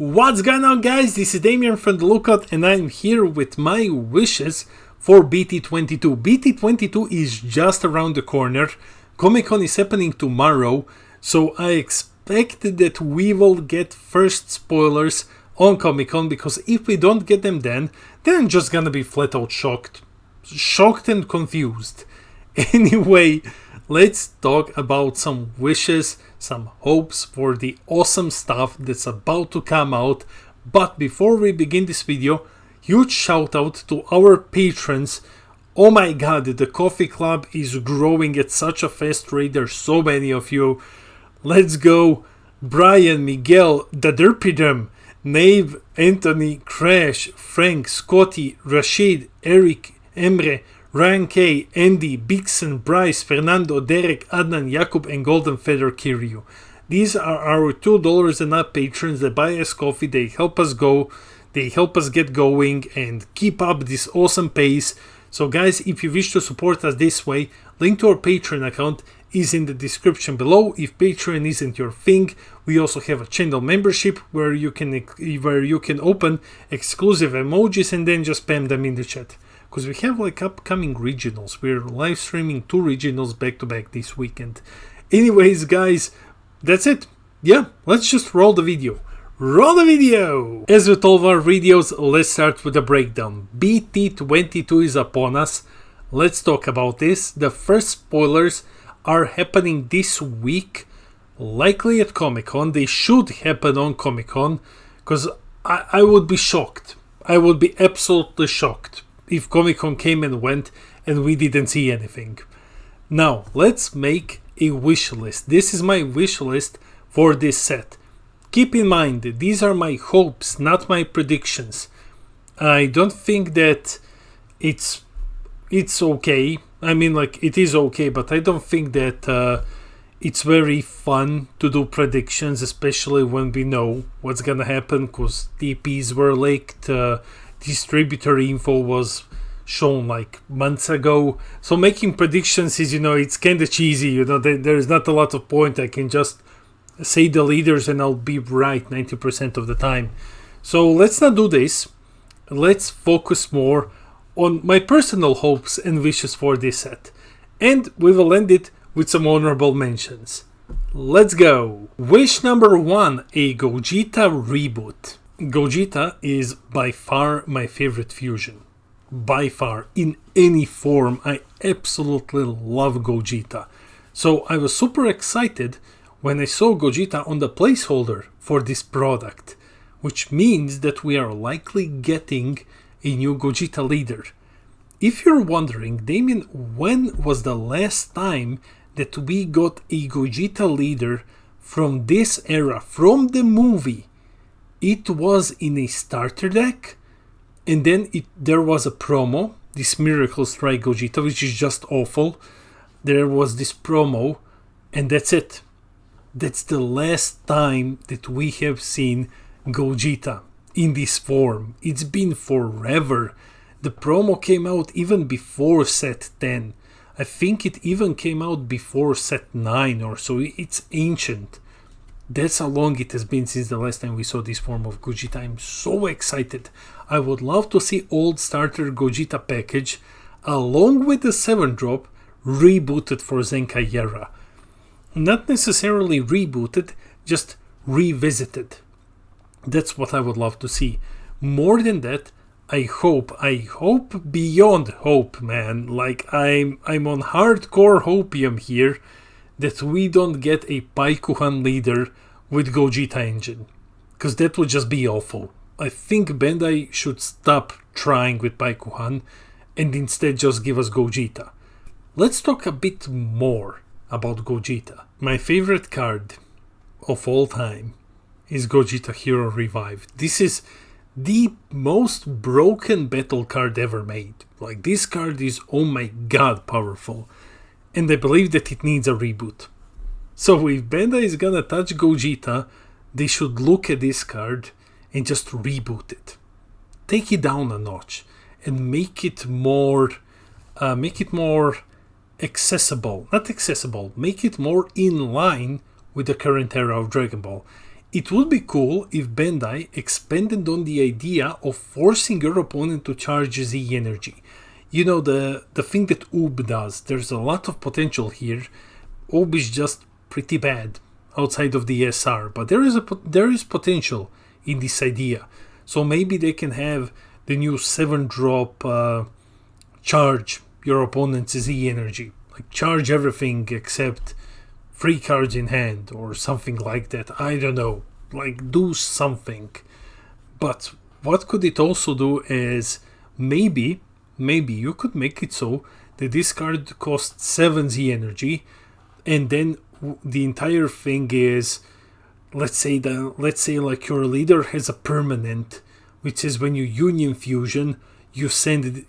What's going on, guys? This is Damien from The Lookout, and I'm here with my wishes for BT22. BT22 is just around the corner. Comic-Con is happening tomorrow, so I expect that we will get first spoilers on Comic-Con, because if we don't get them then I'm just gonna be flat out shocked. Shocked and confused. Anyway, let's talk about some wishes, some hopes for the awesome stuff that's about to come out. But before we begin this video, huge shout out to our patrons. Oh my god, the coffee club is growing at such a fast rate. There's so many of you. Let's go. Brian, Miguel, Daderpidum, Nave, Anthony, Crash, Frank, Scotty, Rashid, Eric, Emre, Ryan K, Andy, Bixen, Bryce, Fernando, Derek, Adnan, Jakub, and Golden Feather Kiryu. These are our $2 and up patrons that buy us coffee. They help us go, they help us get going and keep up this awesome pace. So guys, if you wish to support us this way, link to our Patreon account is in the description below. If Patreon isn't your thing, we also have a channel membership where you can open exclusive emojis and then just spam them in the chat. Because we have like upcoming regionals. We're live streaming 2 regionals back to back this weekend. Anyways, guys, that's it. Yeah, let's just roll the video. Roll the video! As with all of our videos, let's start with the breakdown. BT22 is upon us. Let's talk about this. The first spoilers are happening this week, likely at Comic-Con. They should happen on Comic-Con, because I would be shocked. I would be absolutely shocked if Comic-Con came and went and we didn't see anything. Now, let's make a wish list. This is my wish list for this set. Keep in mind, these are my hopes, not my predictions. I don't think that it's okay. I mean, like, it is okay, but I don't think that it's very fun to do predictions, especially when we know what's gonna happen, because TPs were leaked, distributor info was shown like months ago. So making predictions is, it's kind of cheesy, there's not a lot of point. I can just say the leaders and I'll be right 90% of the time. So let's not do this. Let's focus more on my personal hopes and wishes for this set. And we will end it with some honorable mentions. Let's go. Wish number 1, a Gogeta reboot. Gogeta is by far my favorite fusion. By far, in any form. I absolutely love Gogeta. So I was super excited when I saw Gogeta on the placeholder for this product, which means that we are likely getting a new Gogeta leader. If you're wondering, Damien, when was the last time that we got a Gogeta leader from this era, from the movie? It was in a starter deck, and then there was a promo, this Miracle Strike Gogeta, which is just awful. There was this promo, and that's it. That's the last time that we have seen Gogeta in this form. It's been forever. The promo came out even before set 10. I think it even came out before set 9 or so. It's ancient. That's how long it has been since the last time we saw this form of Gogeta. I'm so excited. I would love to see old starter Gogeta package along with the 7-drop rebooted for Zenkai era. Not necessarily rebooted, just revisited. That's what I would love to see. More than that, I hope beyond hope, man. Like, I'm on hardcore hopium here that we don't get a Paikuhan leader with Gogeta engine, because that would just be awful. I think Bandai should stop trying with Paikuhan and instead just give us Gogeta. Let's talk a bit more about Gogeta. My favorite card of all time is Gogeta Hero Revive. This is the most broken battle card ever made. Like, this card is, oh my god, powerful. And I believe that it needs a reboot. So if Bandai is gonna touch Gogeta, they should look at this card and just reboot it. Take it down a notch and make it more accessible. Not accessible, make it more in line with the current era of Dragon Ball. It would be cool if Bandai expanded on the idea of forcing your opponent to charge Z energy. You know, the thing that Oob does. There's a lot of potential here. Oob is just pretty bad outside of the SR, but there is potential in this idea. So maybe they can have the new 7-drop charge your opponent's Z energy. Like charge everything except 3 cards in hand or something like that. I don't know. Like do something. But what could it also do is maybe you could make it so that this card costs 7 Z energy, and then the entire thing is, let's say like your leader has a permanent, which is when you union fusion, you send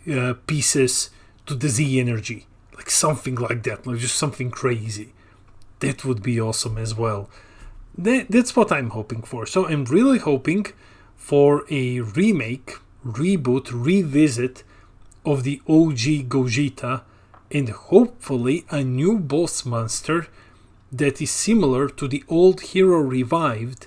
pieces to the Z energy, like something like that, like just something crazy. That would be awesome as well. That's what I'm hoping for. So I'm really hoping for a remake, reboot, revisit of the OG Gogeta, and hopefully a new boss monster that is similar to the old hero revived,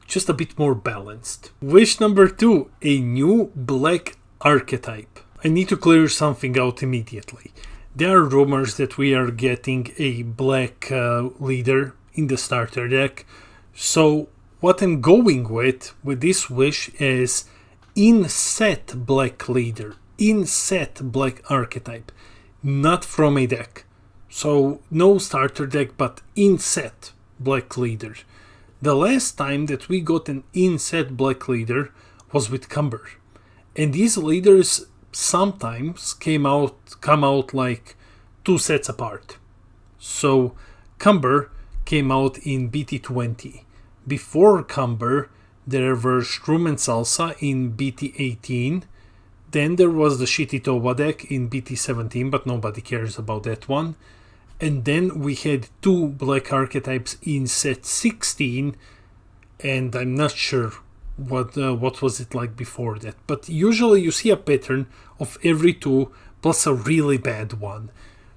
just a bit more balanced. Wish number 2, a new black archetype. I need to clear something out immediately. There are rumors that we are getting a black leader in the starter deck. So what I'm going with this wish is in-set black leader, in-set black archetype, not from a deck. So no starter deck, but in-set black leader. The last time that we got an in-set black leader was with Cumber. And these leaders sometimes come out like 2 sets apart. So Cumber came out in BT20. Before Cumber, there were Shroom and Salsa in BT18. Then there was the Shitty Toba deck in BT17, but nobody cares about that one. And then we had 2 black archetypes in set 16, and I'm not sure what was it like before that. But usually you see a pattern of every 2 plus a really bad one.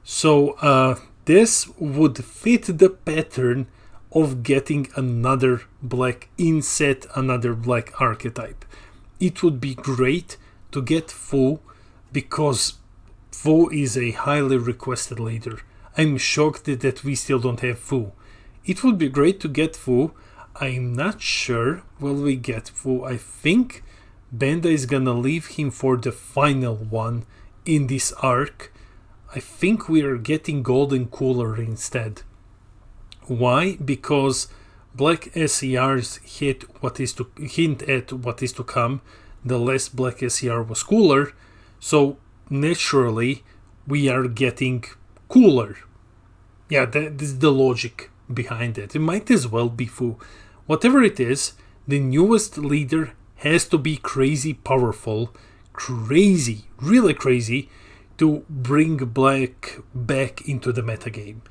So this would fit the pattern of getting another black inset, another black archetype. It would be great to get Fu, because Fu is a highly requested leader. I'm shocked that we still don't have Fu. It would be great to get Fu. I'm not sure will we get Fu. I think Bandai is gonna leave him for the final one in this arc. I think we are getting Golden Cooler instead. Why? Because black SERs hint at what is to come. The less black SER was cooler, so naturally we are getting cooler. Yeah, that is the logic behind it. It might as well be Fu. Whatever it is, the newest leader has to be crazy powerful, crazy, really crazy, to bring black back into the metagame.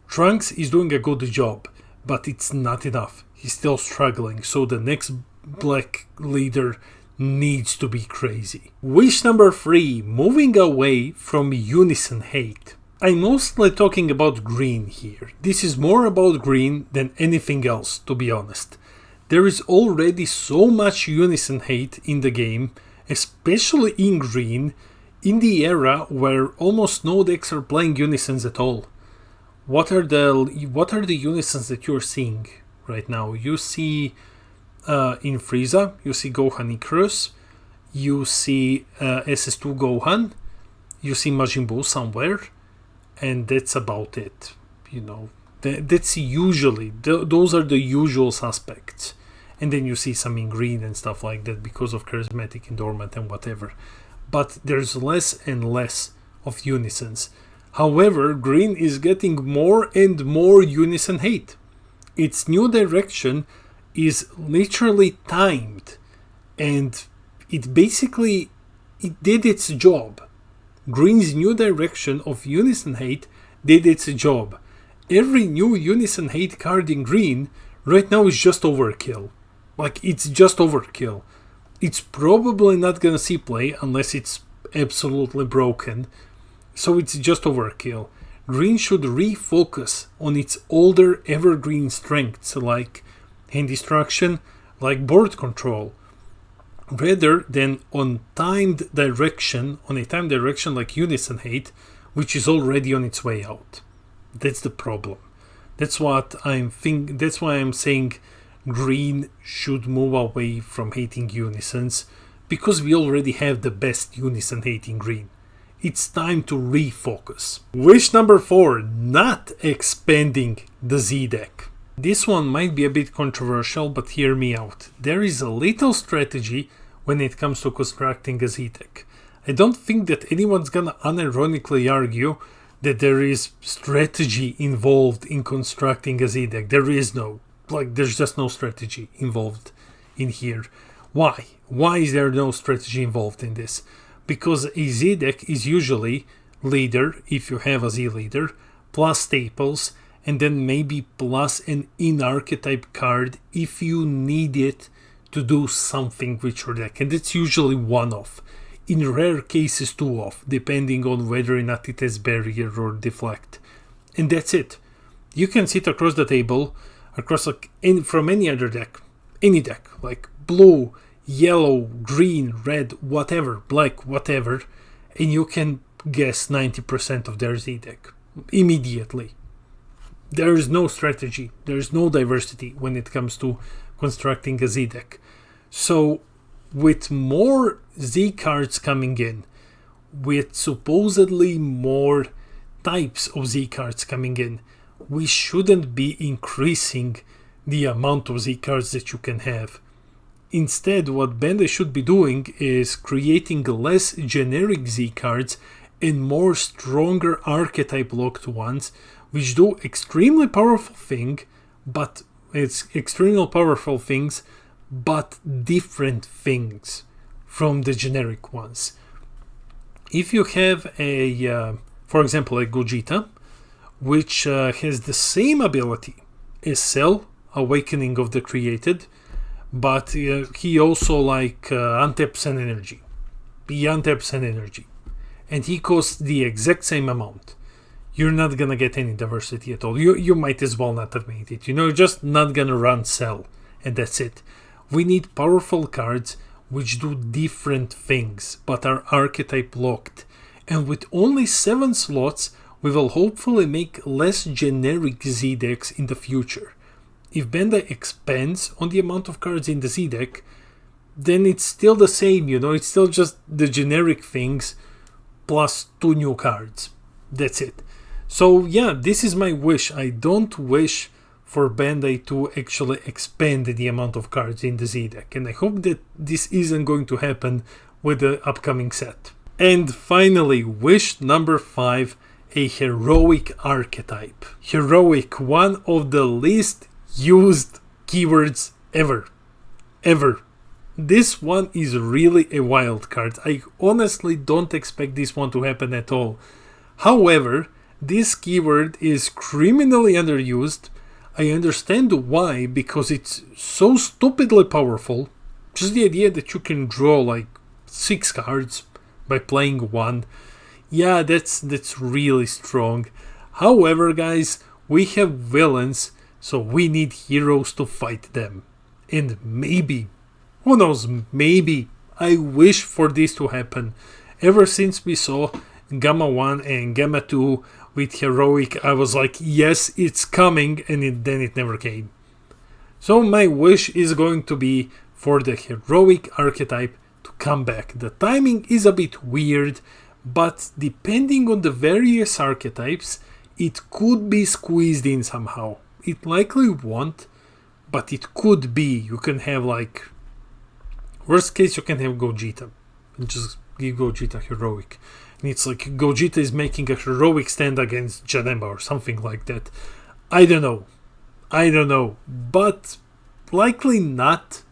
Trunks is doing a good job, but it's not enough. He's still struggling, so the next black leader needs to be crazy. Wish number 3, moving away from Unison Hate. I'm mostly talking about green here. This is more about green than anything else, to be honest. There is already so much Unison Hate in the game, especially in green, in the era where almost no decks are playing Unisons at all. What are the Unisons that you're seeing right now? You see in Frieza, you see Gohan Icarus, you see SS2 Gohan, you see Majin Buu somewhere, and that's about it. You know, that's usually, those are the usual suspects. And then you see some in green and stuff like that because of Charismatic and Dormant and whatever. But there's less and less of Unisons. However, green is getting more and more Unison Hate. Its new direction is literally timed, and it did its job. Green's new direction of Unison Hate did its job. Every new Unison Hate card in green right now is just overkill. Like, it's just overkill. It's probably not gonna see play unless it's absolutely broken. So it's just overkill. Green should refocus on its older evergreen strengths like hand destruction like board control, rather than on a timed direction like Unison Hate, which is already on its way out. That's the problem. That's why I'm saying green should move away from hating unisons, because we already have the best unison hating green. It's time to refocus. Wish number 4, not expanding the Z deck. This one might be a bit controversial, but hear me out. There is a little strategy when it comes to constructing a Z deck. I don't think that anyone's gonna unironically argue that there is strategy involved in constructing a Z deck. There is no. There's just no strategy involved in here. Why? Why is there no strategy involved in this? Because a Z deck is usually leader, if you have a Z leader, plus staples, and then maybe plus an in-archetype card if you need it to do something with your deck. And it's usually one-off. In rare cases, two-off, depending on whether or not it has barrier or deflect. And that's it. You can sit across the table, from any other deck, any deck, like blue, yellow, green, red, whatever, black, whatever, and you can guess 90% of their Z deck immediately. There is no strategy, there is no diversity when it comes to constructing a Z deck. So with more Z cards coming in, with supposedly more types of Z cards coming in, we shouldn't be increasing the amount of Z cards that you can have. Instead, what Bandai should be doing is creating less generic Z cards and more stronger archetype locked ones, which do extremely powerful things, but different things from the generic ones. If you have for example, a Gogeta, which has the same ability as Cell, Awakening of the Created, but he also untaps an energy. He untaps an energy. And he costs the exact same amount. You're not gonna get any diversity at all. You might as well not have made it. You're just not gonna run Cell. And that's it. We need powerful cards which do different things, but are archetype locked. And with only 7 slots, we will hopefully make less generic Z decks in the future. If Bandai expands on the amount of cards in the Z deck, then it's still the same, it's still just the generic things plus 2 new cards. That's it. So yeah, this is my wish. I don't wish for Bandai to actually expand the amount of cards in the Z deck, and I hope that this isn't going to happen with the upcoming set. And finally, wish number 5, a heroic archetype. Heroic, one of the least used keywords ever. This one is really a wild card. I honestly don't expect this one to happen at all. However, this keyword is criminally underused. I understand why, because it's so stupidly powerful. Just the idea that you can draw 6 cards by playing 1. Yeah, that's really strong. However, guys, we have villains, so we need heroes to fight them. And maybe, who knows, maybe, I wish for this to happen. Ever since we saw Gamma 1 and Gamma 2 with heroic, I was like, yes, it's coming, and then it never came. So my wish is going to be for the heroic archetype to come back. The timing is a bit weird, but depending on the various archetypes, it could be squeezed in somehow. It likely won't, but it could be. You can have worst case, you can have Gogeta and just give Gogeta heroic. And it's like Gogeta is making a heroic stand against Janemba or something like that. I don't know, but likely not.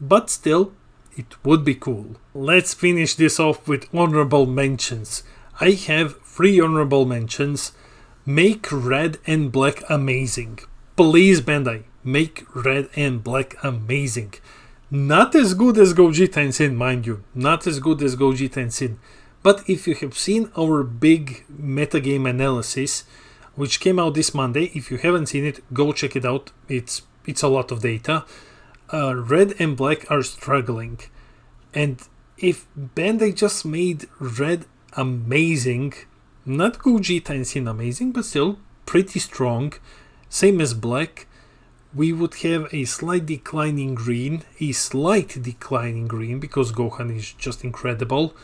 But still, it would be cool. Let's finish this off with honorable mentions. I have 3 honorable mentions. Make red and black amazing. Please, Bandai, make red and black amazing. Not as good as Gogeta and Sin, mind you. Not as good as Gogeta and Sin. But if you have seen our big metagame analysis, which came out this Monday, if you haven't seen it, go check it out. It's it's a lot of data. Red and black are struggling. And if Bandai just made red amazing, not Gogeta and Sin amazing, but still pretty strong, same as black, we would have a slight decline in green, because Gohan is just incredible,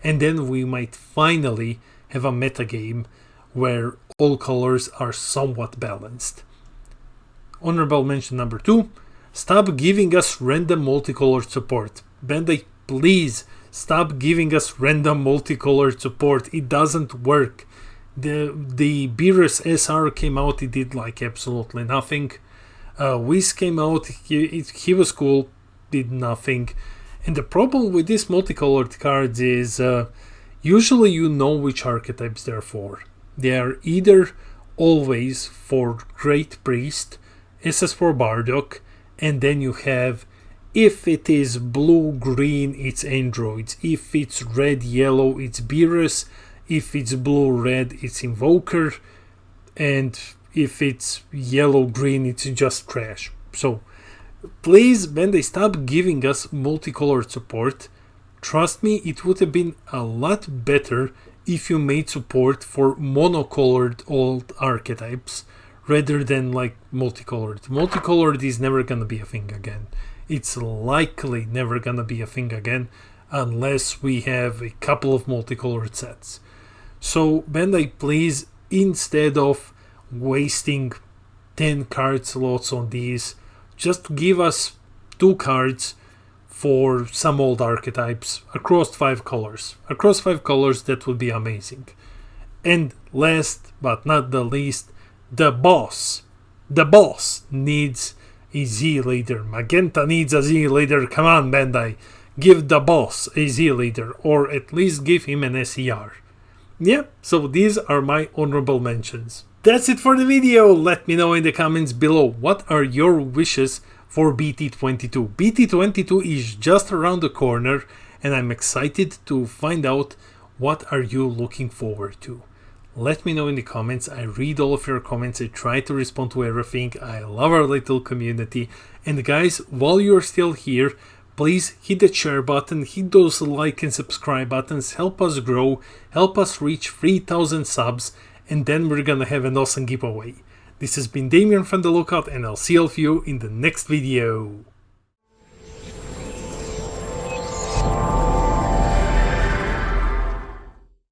and then we might finally have a meta game where all colors are somewhat balanced. Honorable mention number 2, stop giving us random multicolored support. Bandai, please stop giving us random multicolored support. It doesn't work. The Beerus SR came out, it did like absolutely nothing. Whis came out, he was cool, did nothing. And the problem with these multicolored cards is usually you know which archetypes they're for. They are either always for Great Priest, SS for Bardock, and then you have, if it is blue-green, it's androids. If it's red-yellow, it's Beerus. If it's blue-red, it's Invoker. And if it's yellow-green, it's just trash. So, please, Bandai, stop giving us multicolored support. Trust me, it would have been a lot better if you made support for monocolored old archetypes rather than like multicolored. Multicolored is never gonna be a thing again. It's likely never gonna be a thing again unless we have a couple of multicolored sets. So Bandai, please, instead of wasting 10 card slots on these, just give us 2 cards for some old archetypes across 5 colors. Across 5 colors, that would be amazing. And last but not the least, the boss. The boss needs a Z leader. Magenta needs a Z leader. Come on, Bandai. Give the boss a Z leader, or at least give him an SER. Yeah, so these are my honorable mentions. That's it for the video. Let me know in the comments below, what are your wishes for BT22. BT22 is just around the corner, and I'm excited to find out what are you looking forward to. Let me know in the comments. I read all of your comments. I try to respond to everything. I love our little community. And guys, while you're still here, please hit the share button, hit those like and subscribe buttons, help us grow, help us reach 3,000 subs, and then we're gonna have an awesome giveaway. This has been Damien from The Lookout, and I'll see all of you in the next video.